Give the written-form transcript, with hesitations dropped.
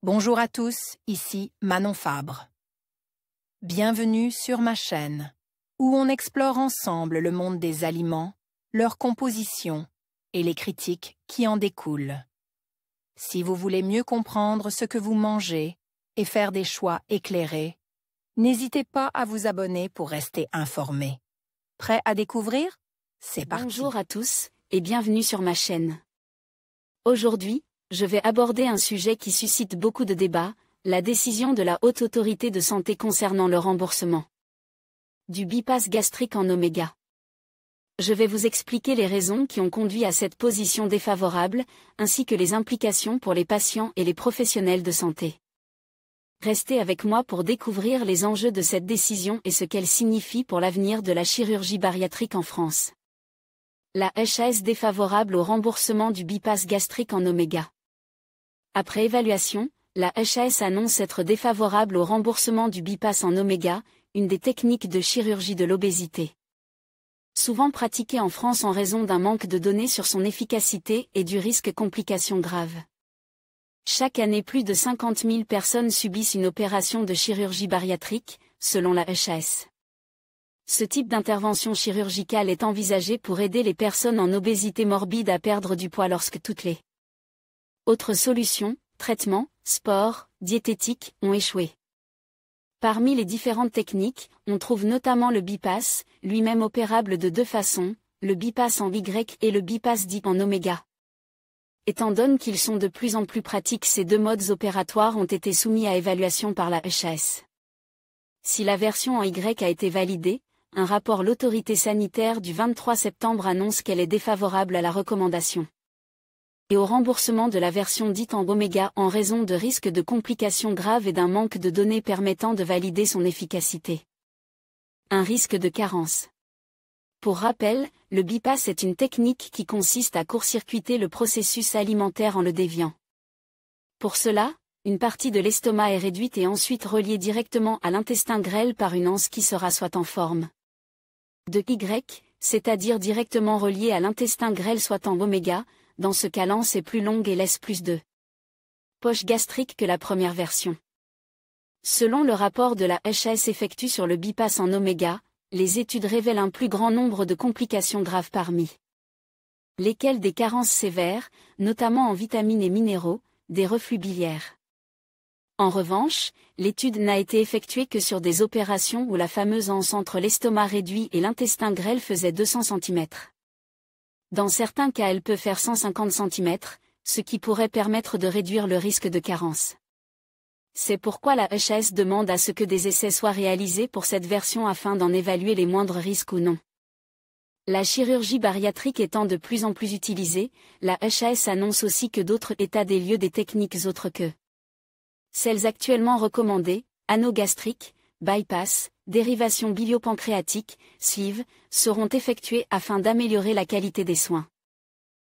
Bonjour à tous, ici Manon Fabre. Bienvenue sur ma chaîne, où on explore ensemble le monde des aliments, leur composition et les critiques qui en découlent. Si vous voulez mieux comprendre ce que vous mangez et faire des choix éclairés, n'hésitez pas à vous abonner pour rester informé. Prêt à découvrir? C'est parti. Bonjour à tous et bienvenue sur ma chaîne. Aujourd'hui, je vais aborder un sujet qui suscite beaucoup de débats, la décision de la Haute Autorité de Santé concernant le remboursement du bypass gastrique en oméga. Je vais vous expliquer les raisons qui ont conduit à cette position défavorable, ainsi que les implications pour les patients et les professionnels de santé. Restez avec moi pour découvrir les enjeux de cette décision et ce qu'elle signifie pour l'avenir de la chirurgie bariatrique en France. La HAS défavorable au remboursement du bypass gastrique en oméga. Après évaluation, la HAS annonce être défavorable au remboursement du bypass en oméga, une des techniques de chirurgie de l'obésité. Souvent pratiquée en France en raison d'un manque de données sur son efficacité et du risque complications graves. Chaque année, plus de 50 000 personnes subissent une opération de chirurgie bariatrique, selon la HAS. Ce type d'intervention chirurgicale est envisagé pour aider les personnes en obésité morbide à perdre du poids lorsque toutes les autres solutions, traitements, sport, diététique, ont échoué. Parmi les différentes techniques, on trouve notamment le bypass, lui-même opérable de deux façons, le bypass en Y et le bypass dit en oméga. Étant donné qu'ils sont de plus en plus pratiques, ces deux modes opératoires ont été soumis à évaluation par la HAS. Si la version en Y a été validée, un rapport l'autorité sanitaire du 23 septembre annonce qu'elle est défavorable à la recommandation et au remboursement de la version dite en oméga en raison de risques de complications graves et d'un manque de données permettant de valider son efficacité. Un risque de carence. Pour rappel, le bypass est une technique qui consiste à court-circuiter le processus alimentaire en le déviant. Pour cela, une partie de l'estomac est réduite et ensuite reliée directement à l'intestin grêle par une anse qui sera soit en forme de Y, c'est-à-dire directement reliée à l'intestin grêle soit en oméga. Dans ce cas l'anse est plus longue et laisse plus de poche gastrique que la première version. Selon le rapport de la HAS effectué sur le bypass en oméga, les études révèlent un plus grand nombre de complications graves parmi lesquelles des carences sévères, notamment en vitamines et minéraux, des reflux biliaires. En revanche, l'étude n'a été effectuée que sur des opérations où la fameuse anse entre l'estomac réduit et l'intestin grêle faisait 200 cm. Dans certains cas, elle peut faire 150 cm, ce qui pourrait permettre de réduire le risque de carence. C'est pourquoi la HAS demande à ce que des essais soient réalisés pour cette version afin d'en évaluer les moindres risques ou non. La chirurgie bariatrique étant de plus en plus utilisée, la HAS annonce aussi que d'autres états des lieux des techniques autres que celles actuellement recommandées, anneau gastrique, bypass, dérivation biliopancréatique, sleeve, seront effectuées afin d'améliorer la qualité des soins.